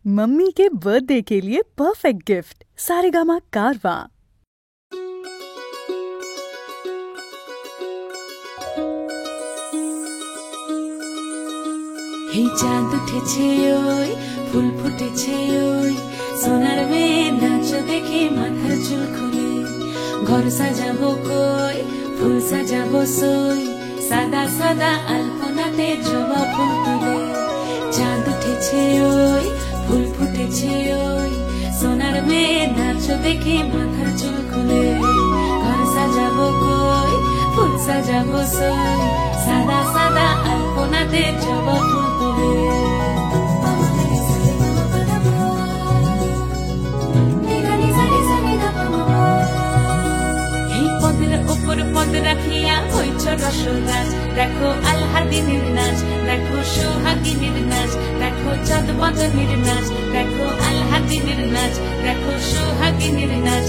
Mummy के birthday के लिए परफेक्ट गिफ्ट सारेगामा कारवा। এই চাঁদ উঠেছে ওই ফুল ফুটেছে ওই সোনার মেয়ে নাচ দেখে মাথার চুল খুলে ঘর সাজাবো কই ফুল সাজাবো সই সাদা সাদা আলপনাতে জবা ফুল তুলে চাঁদ উঠেছে ওই ফুল ফুটেছে ওই সোনার মেয়ে নাচ দেখে মাথার চুল খুলে ঘর সাজাবো কই ফুল সাজাবো সই সাদা সাদা আলপনাতে জবা ফুল তুলে এই পদের উপর পদ রাখিয়া হইছ রসরাজ দেখো আলহাদিনের নাচ দেখো সোহাগিনীর নাচ দেখো চাঁদ বদনের নাচ দেখো আলহাদিনের নাচ দেখো সোহাগিনীর নাচ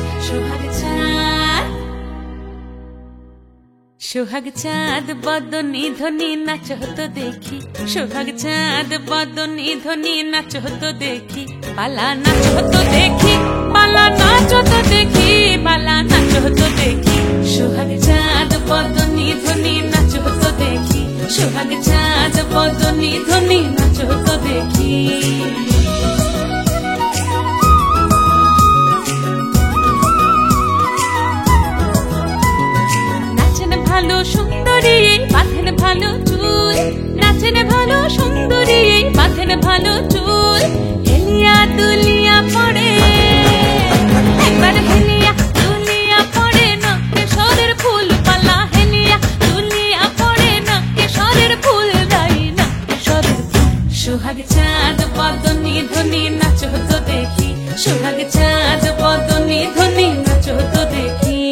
সোহাগ চাঁদ বদনী ধ্বনি নাচ হতো দেখি সোহাগ চাঁদ বদনী ধ্বনি নাচ হতো দেখি পালা নাচ হতো দেখি পালা নাচ হতো দেখি পালা নাচ হতো দেখি সোহাগ চাঁদ বদনী ধ্বনি নাচ হতো দেখি সোহাগ চাঁদ বদনী ধ্বনি নাচ হতো দেখি ভালো সুন্দরী বাঁধেন ভালো চুল নাচেন ভালো সুন্দরী বাঁধেন ভালো চুল হেলিয়া দুলিয়া পড়ে একবার হেলিয়া দুলিয়া পড়ে না কেশরের ফুল পালা হেলিয়া দুলিয়া পড়ে না কেশরের ফুল দাই না কেশরের ফুল সোহাগ চাঁদ বদনী ধ্বনি নাচ হতো দেখি সোহাগ চাঁদ বদনী ধ্বনি নাচ হতো দেখি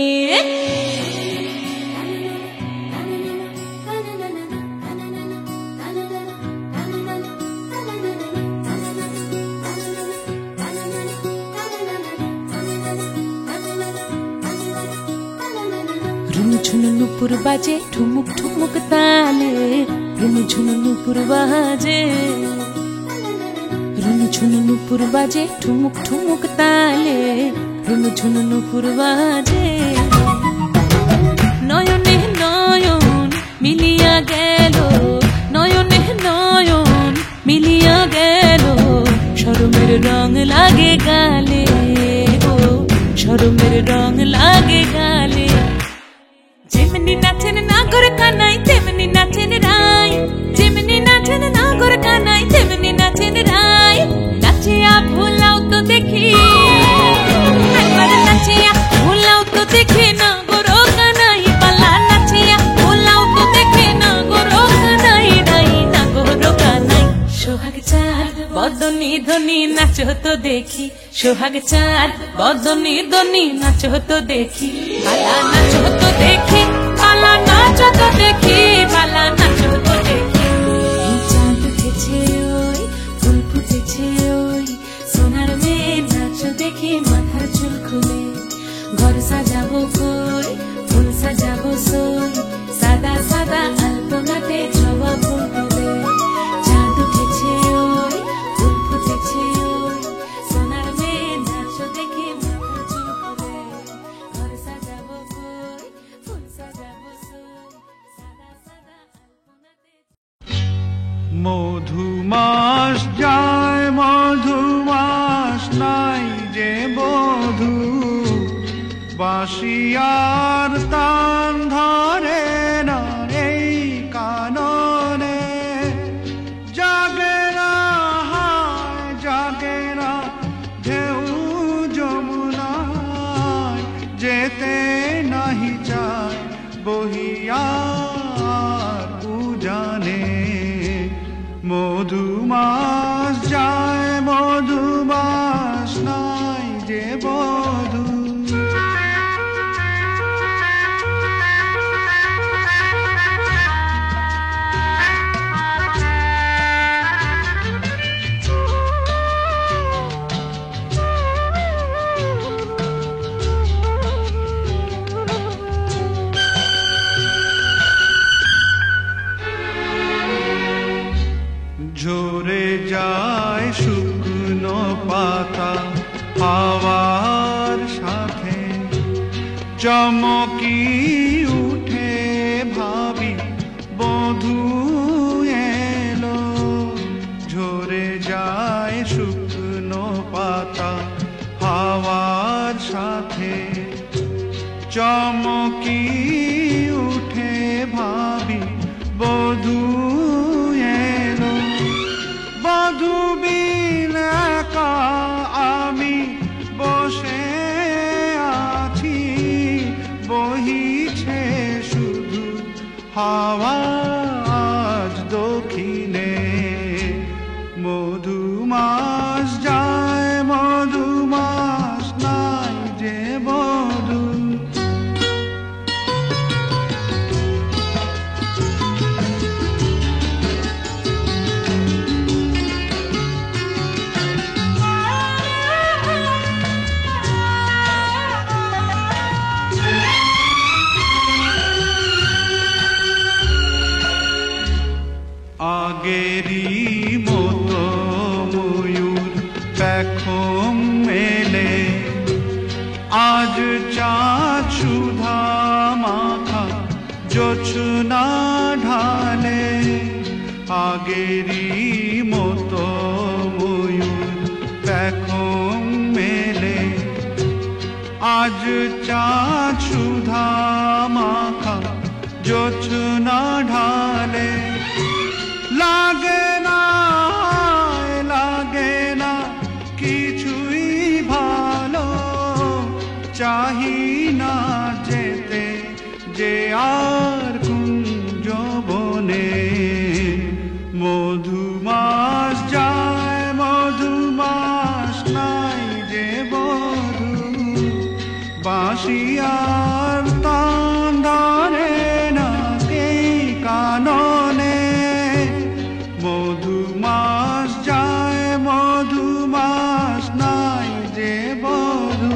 ঝুনু নুপুর বাজে ঠুমুক ঠুমুক তালে রুনু ঝুনু নুপুর বাজে রুনু ঝুনু নুপুর বাজে ঠুমুক ঠুমুক তালে রুনু ঝুনু নুপুর বাজে নয়নে নয়ন মিলিয়া গেল নয়নে নয়ন মিলিয়া গেল শরমের রং লাগে গালে ও শরমের রং লাগে গালে যেমনি নাচেন নাগর কানাই তেমনি নাচেন রাই যেমনি নাচেন নাগর কানাই তেমনি নাচেন রাই নাচিয়া ভোলাও তো দেখি একবার নাচিয়া ভোলাও তো দেখি নাগর কানাই পালা নাচিয়া ভোলাও তো দেখি নাগর কানাই রাই নাগর কানাই সোহাগ চাঁদ বদনী ধ্বনি নাচ হতো দেখি সোহাগ চাঁদ বদনী ধ্বনি নাচ হতো দেখি পালা নাচ হতো দেখি পালা নাচ হতো দেখি পালা নাচ হতো দেখি এই চাঁদ উঠেছে ওই ফুল ফুটেছে ওই সোনার মেয়ে নাচ দেখি মাথার চুল খুলে ঘর সাজাবো কই ফুল সাজাবো সই সাদা সাদা আলপনাতে জবা ফুল তুলে চাঁদ উঠেছে ওই ফুল ফুটেছে ওই সোনার মেয়ে নাচ দেখি মাথার চুল খুলে ঘর সাজাবো কই ফুল সাজাবো সই সাদা সাদা আলপনাতে মধুমাস যায় মধুমাস নাই যে বধূ বাঁশিয়ার তান ধরে না এই কাননে জাগে না হায় জাগে না ঢেউ যমুনায় যেতে নাহি চায় বহিয়ার উজানে মধুমাস যায় মধুমাস নাই যে বধূ চমকি উঠে ভাবি বধূ এলো, ঝরে যায় শুকনো পাতা হাওয়ার সাথে। চমকি উঠে ভাবি বধূ এলো, বধূ বিন একা আমি বসে আছি, বহিছে শুধু হাওয়া আজ দক্ষিণে। মধুমাস যায় মধুমাস নাই যে বধূ। আগেরই মতো ময়ূর পেখম মেলে, আজ চাঁদ সুধা মাখা জোছনা ঢালে। আগেরই মতো ময়ূর পেখম মেলে, আজ চাঁদ সুধা মাখা জোছনা ঢালে। লাগে না লাগে না কিছুই ভালো, চাহি না যেতে যে আর কুঞ্জ বনে। মধুমাস যায় মধুমাস নাই যে বধূ, বাঁশিয়ার তান ধরে না কে কাননে। মধুমাস যায় মধুমাস নাই যে বধূ।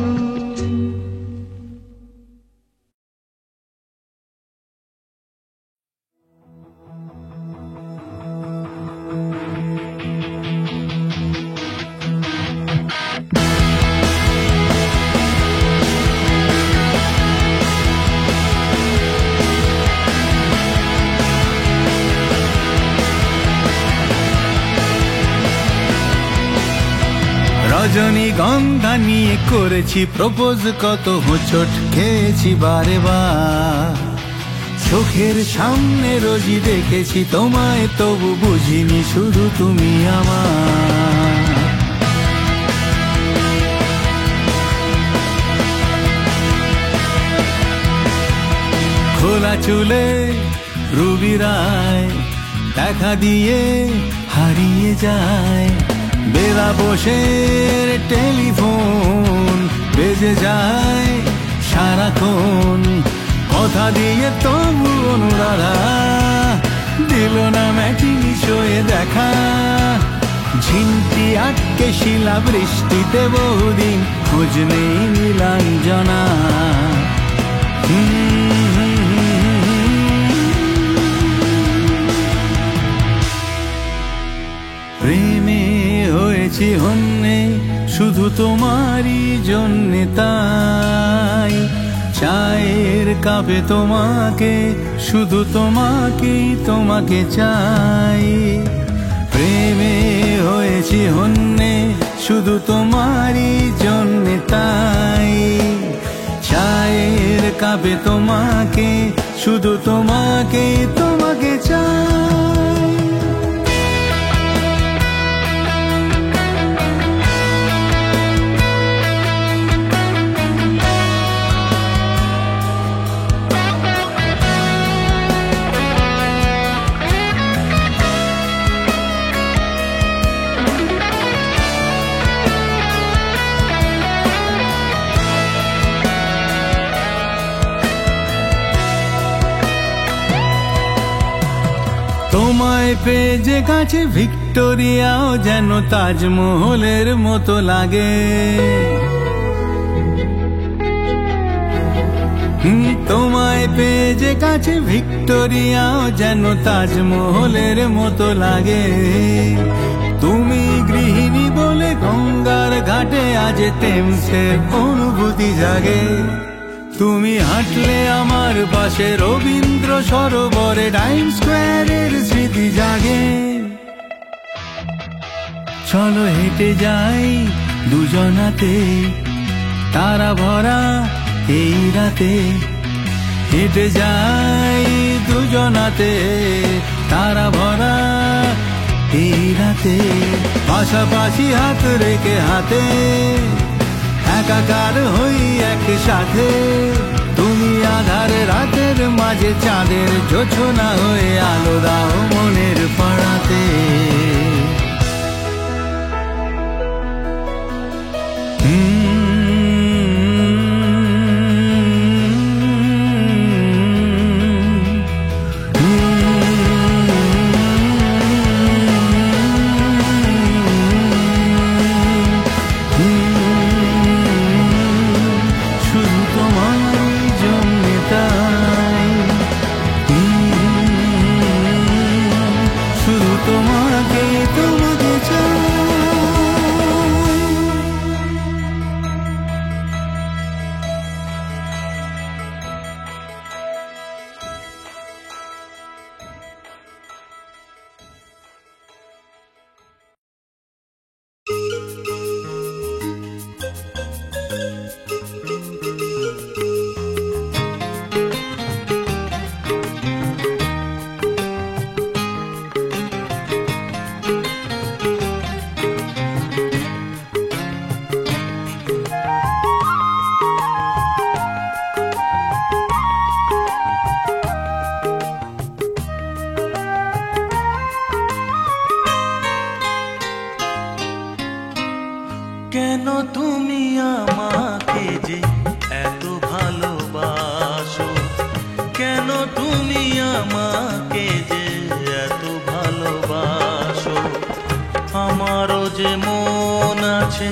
রজনীগন্ধা নিয়ে করেছি প্রপোজ, কত হোঁচট খেয়েছি বারে বার। চোখের সামনে রোজই দেখেছি তোমায়, তবু বুঝিনি শুধু তুমি আমার। খোলা চুলে রুবি রায় দেখা দিয়ে হারিয়ে যায়, বেলা বসে টেলিফোন বেজে যায় সারাক্ষণ। কথা দিয়ে তবু অনুরাধা দিল না ম্যাটিনি শোয়ে দেখা। ঝিনটি আটকে শিলা বৃষ্টিতে বহুদিন, খোঁজ নেই নীলাঞ্জনা। প্রেমে হয়েছি হন্যে শুধু তোমারই জন্যে, তাই চায়ের কাপে তোমাকে শুধু তোমাকেই তোমাকে চাই। প্রেমে হয়েছি হন্যে শুধু তোমারই জন্যে, তাই চায়ের কাপে তোমাকে শুধু তোমাকেই তোমাকে চাই। তোমায় পেয়ে যে কাছে ভিক্টোরিয়াও যেন তাজমহলের মতো লাগে। তোমায় পেয়ে যে কাছে ভিক্টোরিয়াও যেন তাজমহলের মতো লাগে। তুমি গৃহিণী বলে গঙ্গার ঘাটে আজ টেমসের অনুভূতি জাগে। তুমি হাঁটলে আমার পাশে রবীন্দ্র সরোবরে টাইম স্কোয়ারের স্মৃতি জাগে। চলো হেঁটে যাই দুজনাতে তারা ভরা এই রাতে, হেঁটে যাই দুজনাতে তারা ভরা এই রাতে। পাশাপাশি হাত রেখে হাতে একাকার হই একসাথে, তুমি আধার রাতের মাঝে চাঁদের জোছনা হয়ে আলো দাও মনের পাড়াতে। কেন তুমি আমাকে যে এত ভালোবাসো, কেন তুমি আমাকে যে এত ভালোবাসো। আমারও যে মন আছে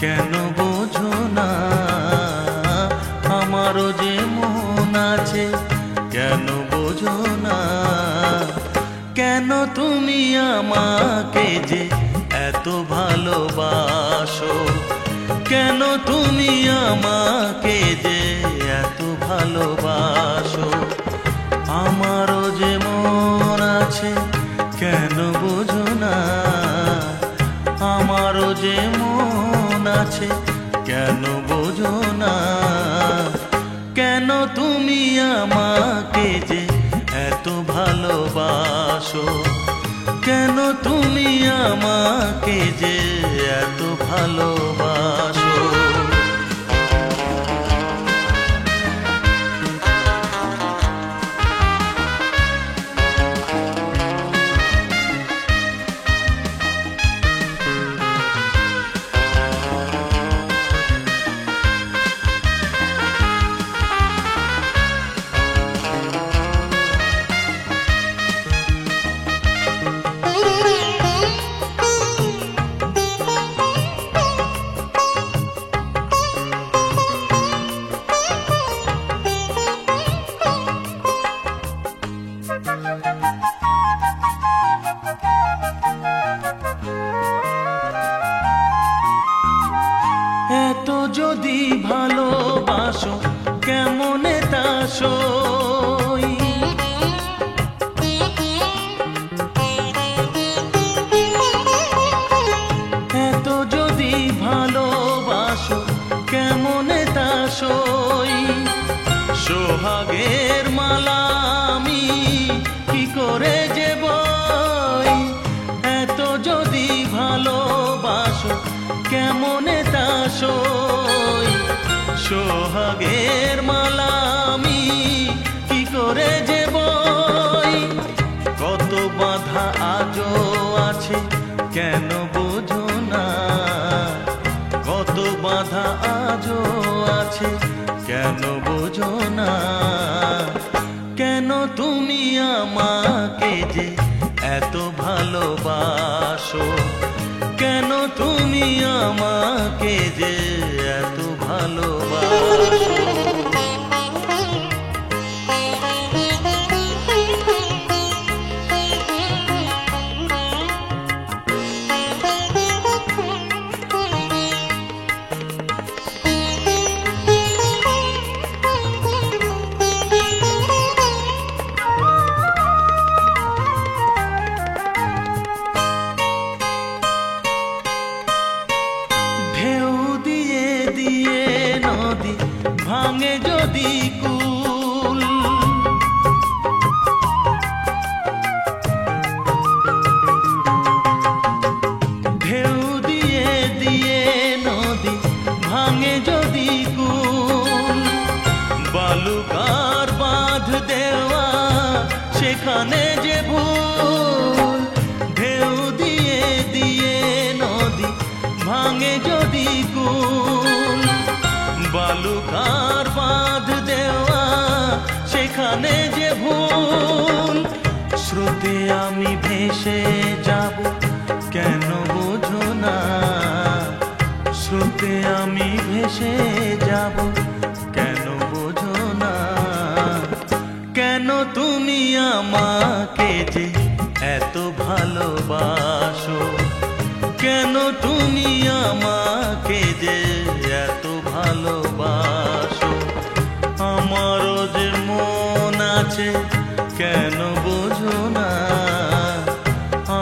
কেন বোঝো না, আমারও যে মন আছে কেন বোঝো না। কেন তুমি আমাকে যে এত ভালোবাসো, কেন তুমি আমাকে যে এত ভালোবাসো। আমারও যে মন আছে কেন বোঝো না, আমারও যে মন আছে কেন বোঝো না। কেন তুমি আমাকে যে এত ভালোবাসো, কেন তুমি আমাকে যে এত ভালোবাসো। এত যদি ভালোবাসো কেমনে তা সই, এত যদি ভালোবাসো কেমনে তা সই। সোহাগের মালা আমি কি করে যে বই, এত যদি ভালোবাসো কেমনে তা সই। সোহাগের মালা আমি কি করে যে বই। কত বাধা আজও আছে কেন বোঝো না, কত বাধা আজও আছে কেন বোঝো না। কেন তুমি আমাকে যে এত ভালোবাসো, কেন তুমি আমাকে যে এত ভালোবাসো। ঢেউ দিয়ে দিয়ে নদী ভাঙে যদি কুল, ঢেউ দিয়ে দিয়ে নদী ভাঙে যদি কুল, বালুকার বাঁধ দেওয়া সেখানে যে ভুল, ঢেউ দিয়ে দিয়ে নদী ভাঙে যদি কুল, বালুকার বাঁধ দেওয়া সেখানে যে ভুল, স্রোতে আমি ভেসে যাব কেন বোঝো না, স্রোতে আমি ভেসে যাব কেন বোঝো না, কেন তুমি আমাকে যে এত ভালোবাসো, কেন তুমি আমাকে যে এত ভালোবাসো, আমারও যে মন আছে কেন বোঝো না,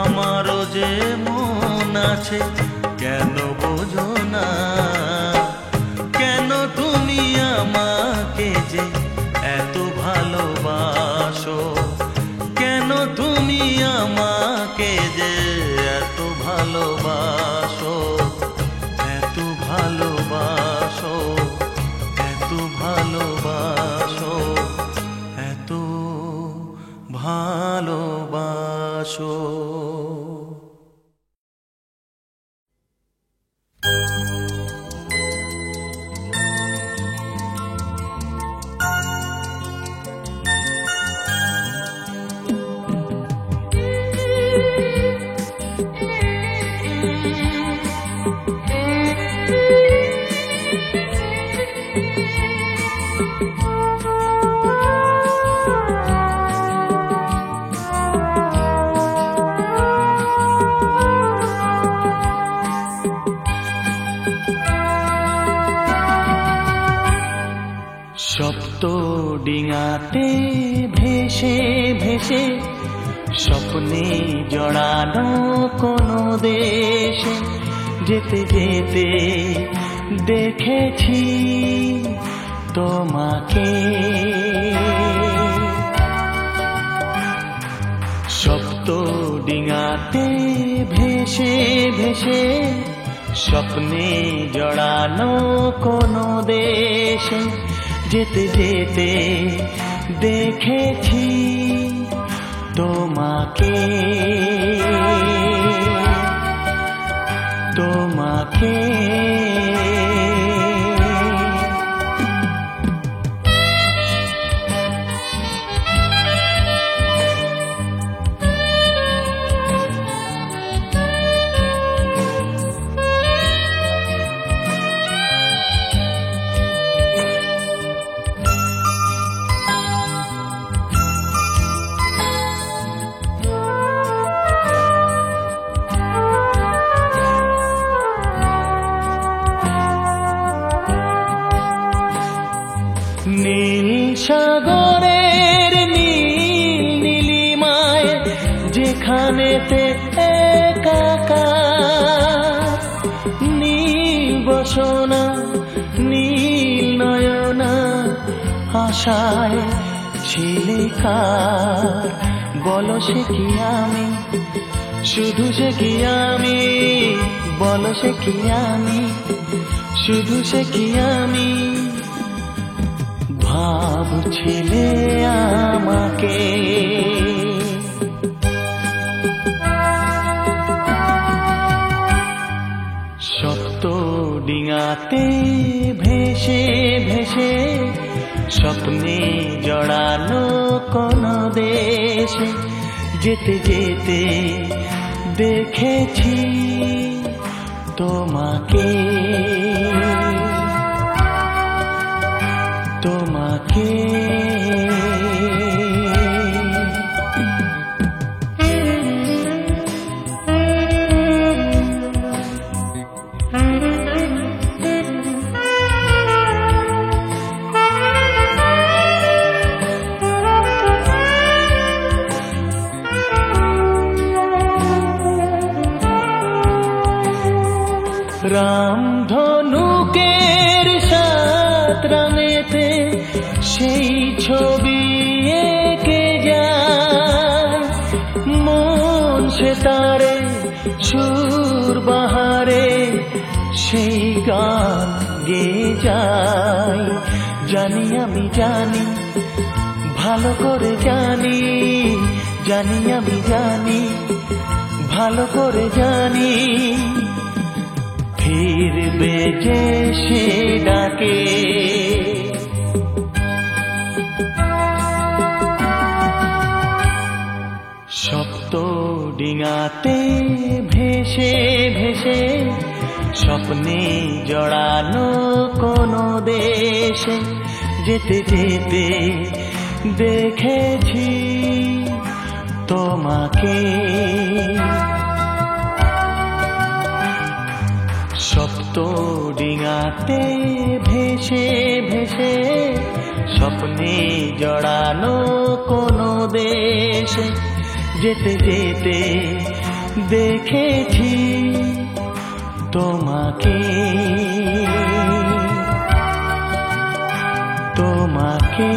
আমারও যে মন আছে কেন বোঝো না, কেন তুমি আমাকে যে এত ভালোবাসো, কেন তুমি আমাকে যে এত ভালোবাসো, এত ভালোবাসো, এত ভালোবাসো, এত ভালোবাসো। সপ্ত ডিঙাতে ভেসে ভেসে স্বপ্নে জড়ানো কোনো দেশে যেতে যেতে দেখেছি তোমাকে, সপ্ত ডিঙাতে ভেসে ভেসে স্বপ্নে জড়ানো কোনো দেশে যেতে যেতে দেখেছি তোমাকে, তোমাকে নীল সাগরের নীল নীলিমায় যেখানেতে একাকার, নীল বসনা নীল নয়না আশায় ছিলিকার, বলো সে কি আমি, শুধু সে কি আমি, বলো সে কি আমি, শুধু সে কি আমি, ভাবছিলে আমাকে, সপ্ত ডিঙাতে ভেসে ভেসে স্বপ্নে জড়ানো কোনো দেশে যেতে যেতে দেখেছি তোমাকে, তোমাকে রামধনুকের সাত রাঙেতে সেই ছবি এঁকে যায়, মন সে তারে সুর বাহারে সেই গান গেয়ে যায়। জানি আমি জানি, ভালো করে জানি, জানি আমি জানি, ভালো করে জানি, ফিরবে যে সে ডাকে। সপ্ত ডিঙাতে ভেসে ভেসে স্বপ্নে জড়ানো কোনো দেশে যেতে যেতে দেখেছি তোমাকে। সপ্ত ডিঙাতে ভেসে ভেসে স্বপ্নে জড়ানো কোনো দেশে যেতে যেতে দেখেছি তোমাকে, তোমাকে,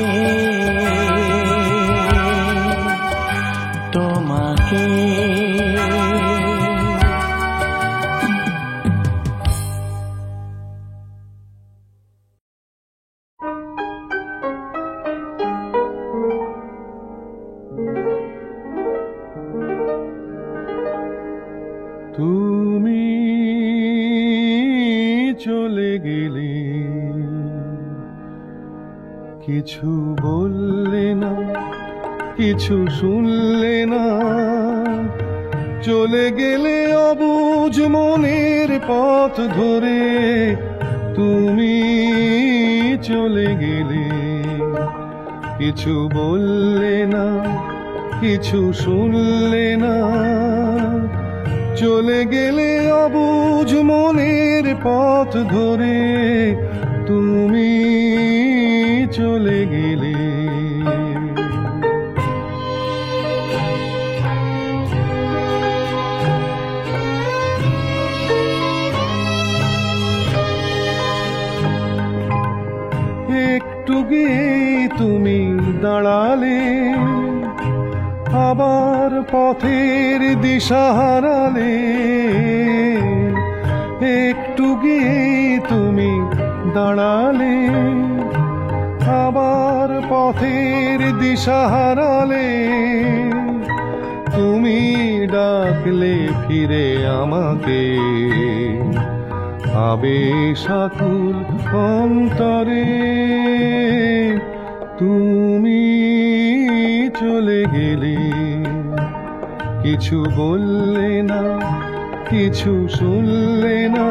তোমাকে। তুমি চলে গেলে, কিছু বললে না, কিছু শুনলে না, চলে গেলে অবুঝ মনের পথ ধরে। তুমি চলে গেলে, কিছু বললে না, কিছু শুনলে না, চলে গেলে অবুঝ মনের পথ ধরে। তুমি চলে গেলে, একটু গিয়ে তুমি দাঁড়ালে, আবার পথের দিশা হারালে। একটু গিয়ে তুমি দাঁড়ালে, আবার পথের দিশা হারালে। তুমি ডাকলে ফিরে আমাকে, আবেশ আকুল অন্তরে। তুমি চলে গেলে, কিছু বললে না, কিছু শুনলে না,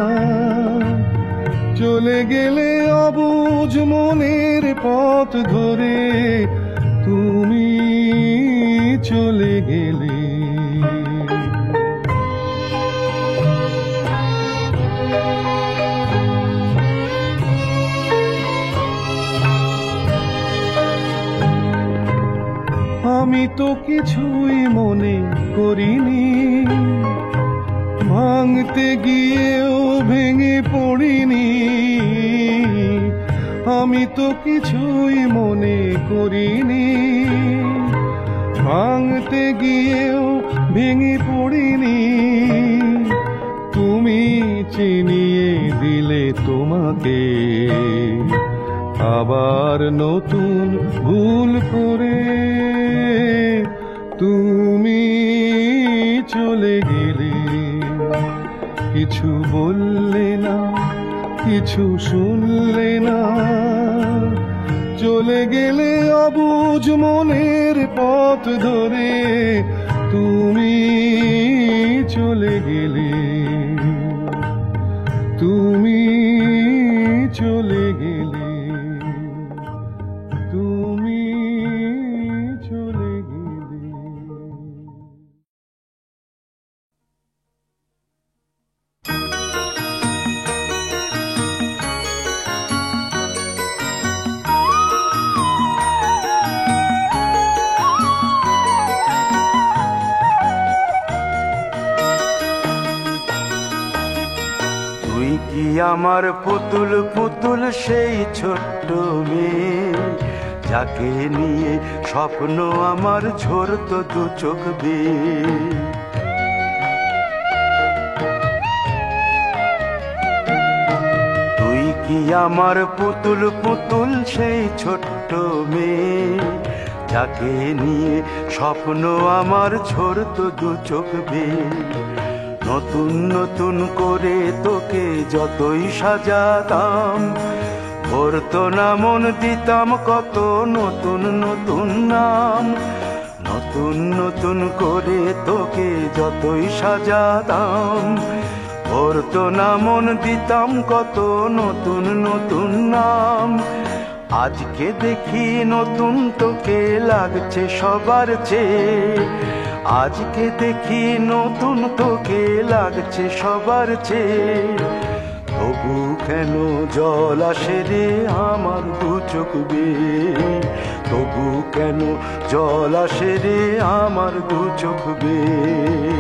চলে গেলে অবুঝ মনের পথ ধরে। তুমি চলে গেলে, আমি তো কিছুই মনে করিনি, ভাঙতে গিয়েও ভেঙে পড়িনি। আমি তো কিছুই মনে করিনি, ভাঙতে গিয়েও ভেঙে পড়িনি। তুমি চিনিয়ে দিলে তোমাকে, আবার নতুন ভুল করে। তুমি চলে গেলে, কিছু বললে না, কিছু শুনলে না, চলে গেলে অবুঝ মনের পথ ধরে। তুমি চলে গেলে, তুমি চলে গেলে, তুমি চলে গেলে। তুই কি আমার পুতুল পুতুল সেই ছোট্ট মেয়ে, যাকে নিয়ে স্বপ্ন আমার ঝরতো দু চোখ বেয়ে। তুই কি আমার পুতুল পুতুল সেই ছোট্ট মেয়ে, যাকে নিয়ে স্বপ্ন আমার ঝরতো দু চোখ বেয়ে। নতুন নতুন করে তোকে যতই সাজাতাম, ভরতো না মন দিতাম কত নতুন নতুন নাম। নতুন নতুন করে তোকে যতই সাজাতাম, ভরতো না মন দিতাম কত নতুন নতুন নাম। আজকে দেখি নতুন তোকে লাগছে সবার চেয়ে, আজকে দেখি নতুন তোকে লাগছে সবার চেয়ে। তবু কেন জল আসে রে আমার দু চোখ বেয়ে, তবু কেন জল আসে রে আমার দু চোখ বেয়ে।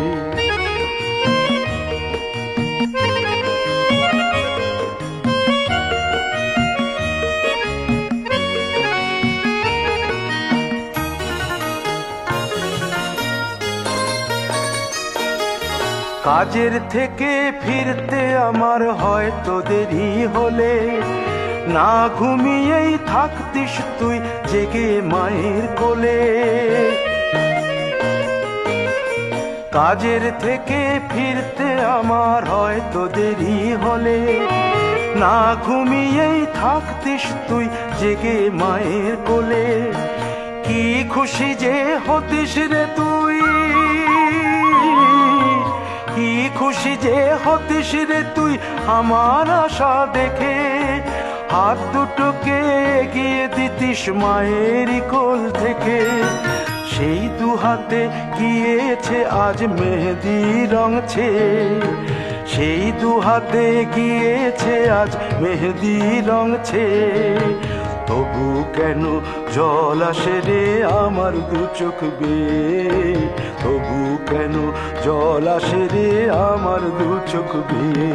কাজের থেকে ফিরতে আমার হয়তো দেরি হলে, না ঘুমিয়েই থাকতিস তুই জেগে মায়ের কোলে। কাজের থেকে ফিরতে আমার হয়তো দেরি হলে, না ঘুমিয়েই থাকতিস তুই জেগে মায়ের কোলে। কি খুশি যে হতিস রে তুই, কি খুশি যে হতিস রে তুই আমার আশা দেখে। হাত দুটোকে এগিয়ে দিতিস মায়ের কোল থেকে, সেই দু হাতে গিয়েছে আজ মেহেদি রং ছেয়ে। সেই দু হাতে গিয়েছে আজ মেহেদি রং ছেয়ে। তবু কেন জল আসে রে আমার দু চোখ বেয়ে, তবু কেন জল আসে রে আমার দু চোখ বেয়ে।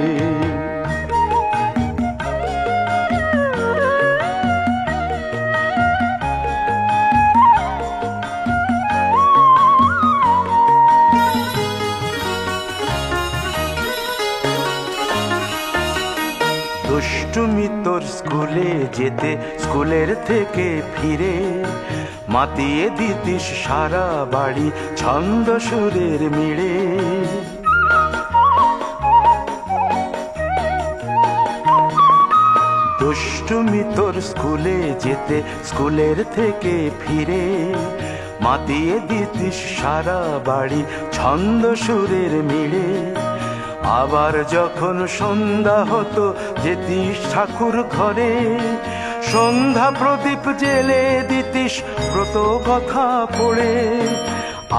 দুষ্টুমি তোর স্কুলে যেতে, স্কুলের থেকে ফিরে মাতিয়ে দিতিস সারা বাড়ি ছন্দ সুরের মিড়ে। দুষ্টুমি তোর স্কুলে যেতে, স্কুলের থেকে ফিরে মাতিয়ে দিতিস সারা বাড়ি ছন্দ সুরের মিড়ে। আবার যখন সন্ধ্যা হতো যেতিস ঠাকুর ঘরে, সন্ধ্যা প্রদীপ জেলে দিতিস ব্রত কথা পড়ে।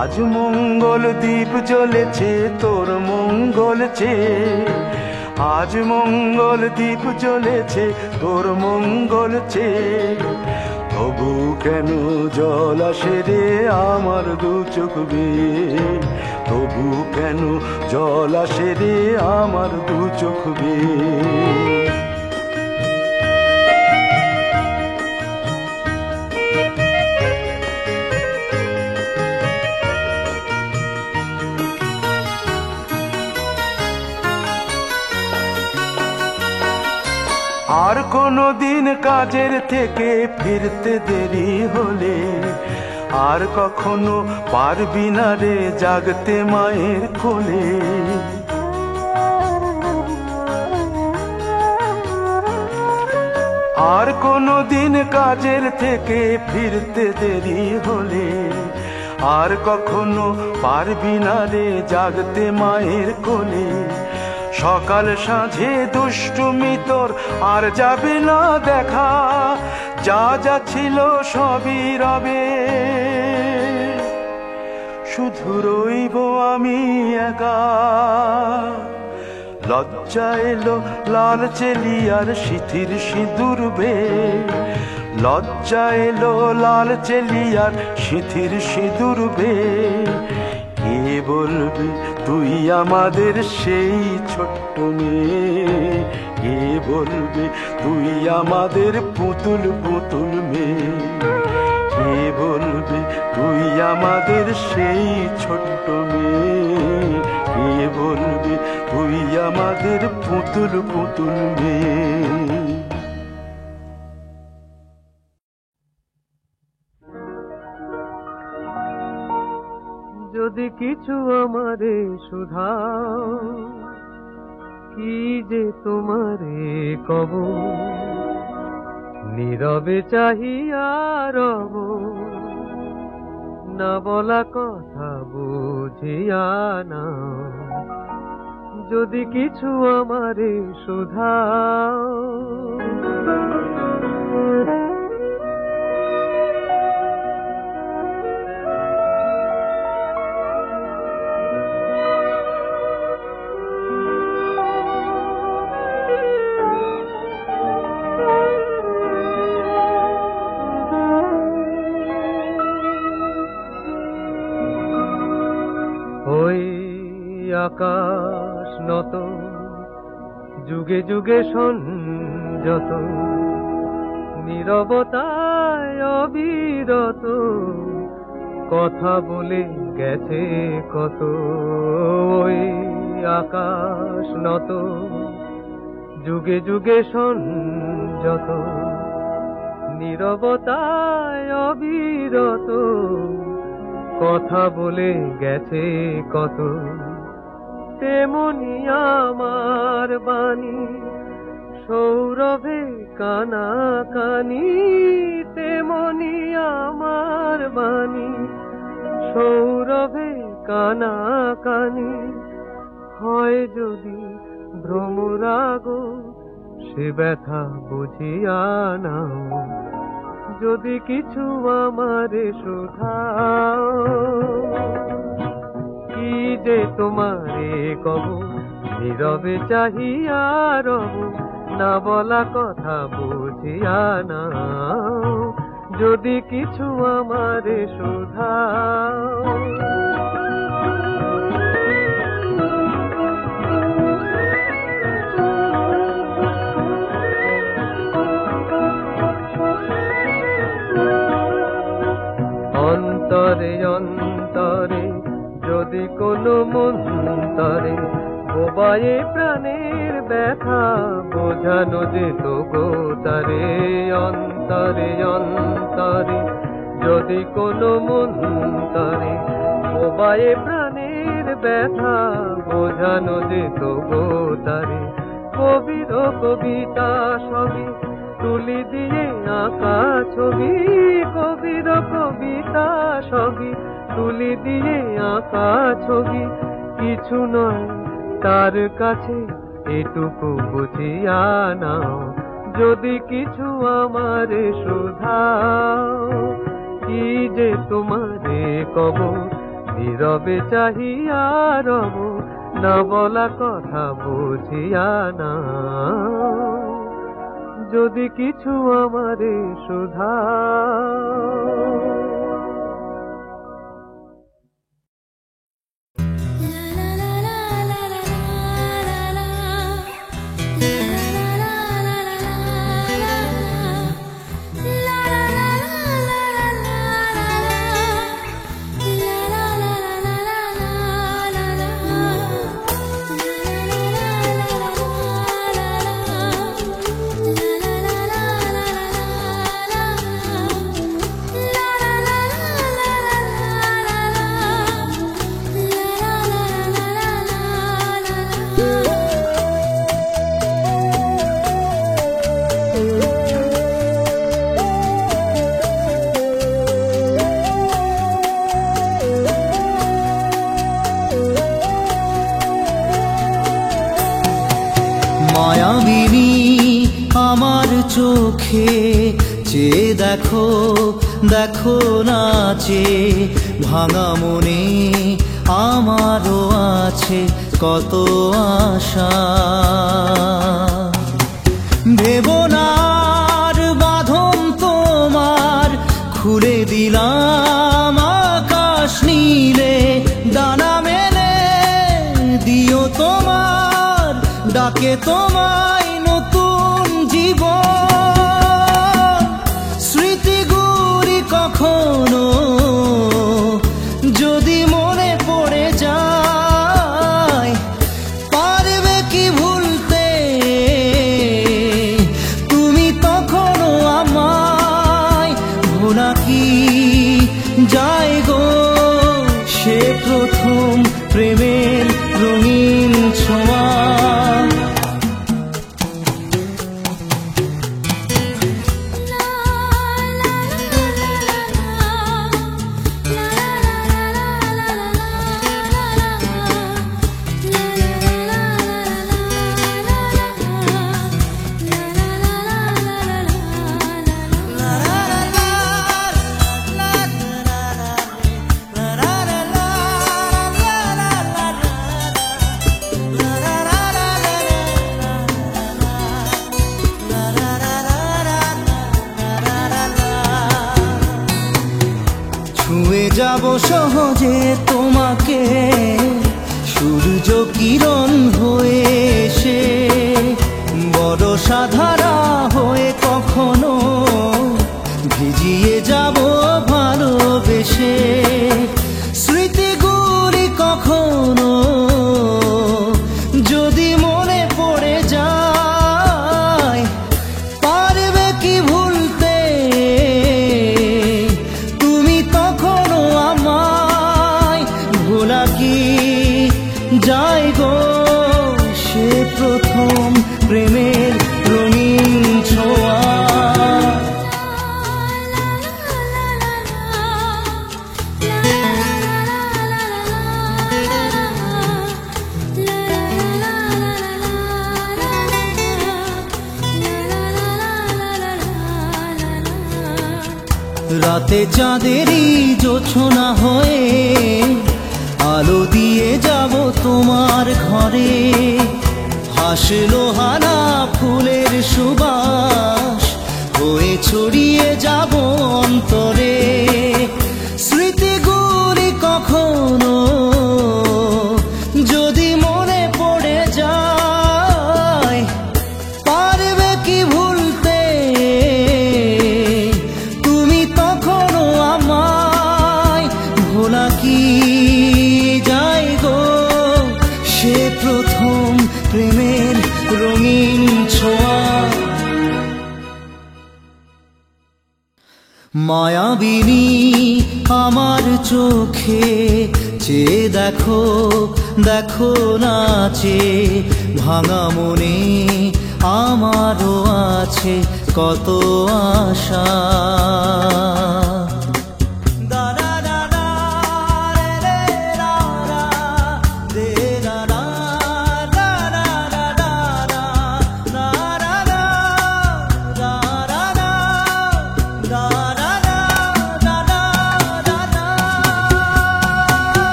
আজ মঙ্গল দ্বীপ জ্বলেছে তোর মঙ্গল চেয়ে, আজ মঙ্গল দ্বীপ জ্বলেছে তোর মঙ্গল চেয়ে। তবু কেন জল আসে রে আমার দু চোখ বেয়ে, তবু কেন জল আসে রে আমার দু চোখ বেয়ে। আর কোনো দিন কাজের থেকে ফিরতে দেরি হলে, আর কখনো পারবি না রে জাগতে মায়ের কোলে। আর কোনো দিন কাজের থেকে ফিরতে দেরি হলে, আর কখনো পারবি না রে জাগতে মায়ের কোলে। সকাল সাঁঝে দুষ্টুমি তোর আর যাবে না দেখা, যা যা ছিল সবই রবে। শুধু রইব আমি একা, লজ্জা এলো লাল চেলিয়ার সিথির সিঁদুর বেয়ে। লজ্জা এলো লাল চেলিয়ার সিথির সিঁদুর বেয়ে। কে বলবি তুই আমাদের সেই ছোট্ট মেয়ে, কে বলবে তুই আমাদের পুতুল পুতুল মেয়ে? কে বলবে তুই আমাদের সেই ছোট্ট মেয়ে? কে বলবে তুই আমাদের পুতুল পুতুল মেয়ে? যদি কিছু আমারে শুধাও, কি যে তোমারে কব, নীরবে চাহিয়া রব, না বলা কথা বুঝিয়া না। যদি কিছু আমারে শুধাও, আকাশ নত যুগে যুগে সংযত, নীরবতায় অবিরত কথা বলে গেছে কত। ওই আকাশ নত যুগে যুগে সংযত, নীরবতায় অবিরত কথা বলে গেছে কত। তেমনি আমার বাণী সৌরভে কানাকানি, তেমনি আমার বাণী সৌরভে কানাকানি। হয় যদি ভ্রমরাগ সে ব্যথা বুঝিয়া নাও, যদি কিছু আমারে শুধাও, কি যে তোমারে কব, নীরবে চাহিয়া রব, না বলা কথা বুঝিয়া না। যদি কিছু আমারে শুধাও, অন্তরে অন্তরে যদি কোনো মন্তরে বোবায়ে প্রাণের ব্যথা বোঝানো যেত গো তারে। অন্তরে অন্তরে যদি কোনো মন্তরে বোবায়ে প্রাণের ব্যথা বোঝানো যেত গো তারে। কবির কবিতা সবই তুলি দিয়ে আঁকা ছবি, কবির কবিতা সবই তুলি দিয়ে আঁকা ছবি। কিছু নয় তার কাছে এটুকু বুঝিয়া নাও, যদি কিছু আমারে শুধাও, কি যে তোমারে কব, নীরবে চাহিয়া রব, না বলা কথা বুঝিয়া না। যদি কিছু আমারে শুধাও, মায়াবিনী আমার চোখে চেয়ে দেখো, দেখো নাচে ভাঙা মনে আমারও আছে কত আশা। ভেবনার বাঁধন তোমার খুলে দিলাম আকাশ নীলে, ডানা মেলে দিও তোমার ডাকে তোমায় নতুন জীবন স্মৃতিগুলি কখনো যদি মনে পড়ে যায় পারবে কি ভুলতে তুমি তখনও আমায় ভোলা কি যায় গো সে প্রথম প্রেমের রঙিন ছোঁয়া ছুঁয়ে যাব সহজে তোমাকে সূর্য কিরণ হয়ে এসে বর্ষা ধারা হয়ে কখনো ভিজিয়ে যাব ভালোবেসে স্মৃতিগুলি কখনো যদি মনে পড়ে যায় পারবে কি ভুলতে তুমি তখনও আমায় ভোলা কি যায় গো সে প্রথম প্রেমের রঙিন ছোঁয়া রাতে চাঁদেরই জোছনা হয়ে আলো দিয়ে যাব তোমার ঘরে হাসলো হানা ফুলের সুবাস হয়ে ছড়িয়ে যাব অন্তরে স্মৃতিগুলি কখনো যদি মনে পড়ে যায় পারবে কি ভুলতে তুমি তখনও আমায় ভোলা কি যায় গো সে প্রথম প্রেমের রঙিন ছোঁয়া মায়াবিনী আমার চোখে চেয়ে দেখো দেখো নাচে ভাঙা মনে আমারও আছে কত আশা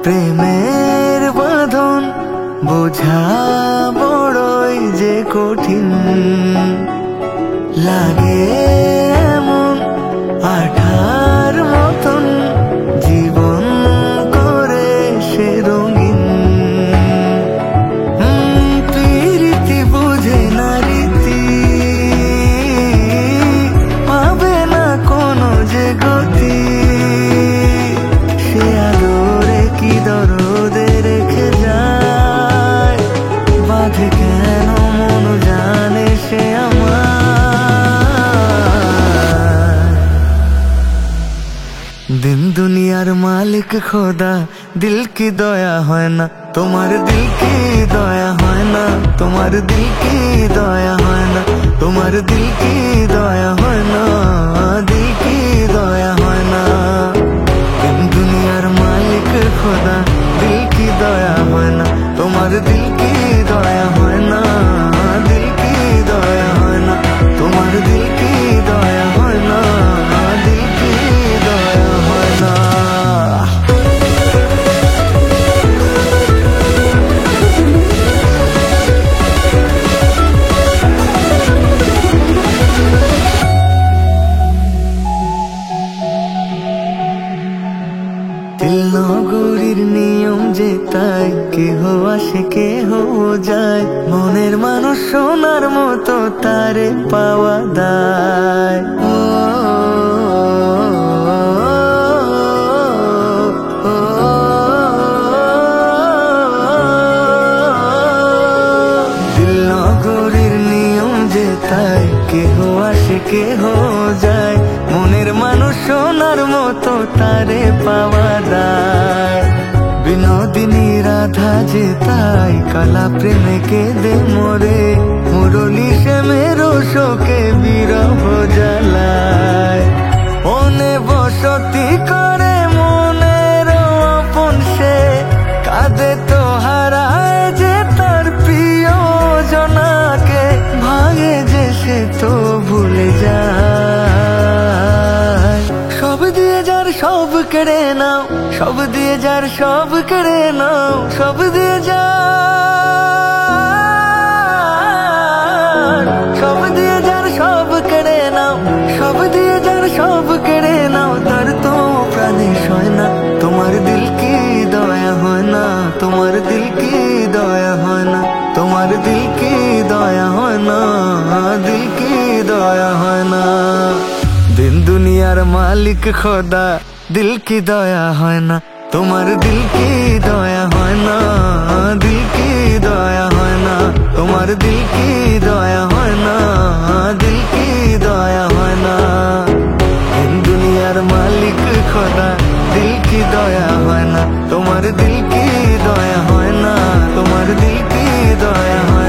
প্রেমের বাঁধন বোঝা বড়ই যে কঠিন লাগে এমন আঠার মতন জীবন করে সে রঙিন প্রীতি বুঝে না রীতি পাবে না কোনো যে গতি সে আদরে কি দরদে রেখে যায় বাঁধে কেন মন জানে সে আমার दिन दुनियार मालिक खोदा, दिल की दया है ना, तुम्हारे दिल की दया है ना, तुम्हारे दिल की दया है ना, तुम्हारे दिल की दया है ना, दिल की दया है ना। दिन दुनियार मालिक खोदा, दिल की दया है ना, तुम्हारे दिल की दया है ना, दिल की दया है ना, तुम्हारे दिल की दया है ना, दिल की दया है ना। দিল নগরীর নিয়ম যে তাই, কেহ আসে কেহ যায়, মনের মানুষ সোনার মতো তারে পাওয়া দায়। ও, দিল নগরীর নিয়ম যে তাই, কেহ আসে কেহ যায়, মনের মানুষ সোনার মতো তারে পাওয়া দায়। বিনোদিনী রাধা যে তাই, কালা প্রেমে কেঁদে মরে, মুরলী সে মেরো শোকে বিরহ জ্বালায়। মনে বসতি করে মনের আপন সে, কাঁদে তো হারায় যে তার প্রিয় জনাকে, ভাঙে যে সে তো ভুলে যায়। সব দিয়ে যার সব কেড়ে নাও, সব দিয়ে যার সব কেড়ে নাও, সব দিয়ে যার, সব দিয়ে যার সব কেড়ে নাও, সব দিয়ে যার সব কেড়ে নাও, তার তো প্রাণে সয় না। তোমার দিল কি দয়া হয় না, তোমার দিল কি দয়া হয় না, তোমার দিল কি দয়া হয় না, দিল কি দয়া হয় না। दिन दुनियार मालिक खोदा, दिल की दया है ना, तुम्हारे दिल की दया है ना, दिल की दया है ना, तुम्हारे दिल की दया है ना, दिल की दया है ना। दिन दुनियार मालिक खोदा, दिल की दया है ना, तुम्हारे दिल की दया है ना, तुम्हारे दिल की दया है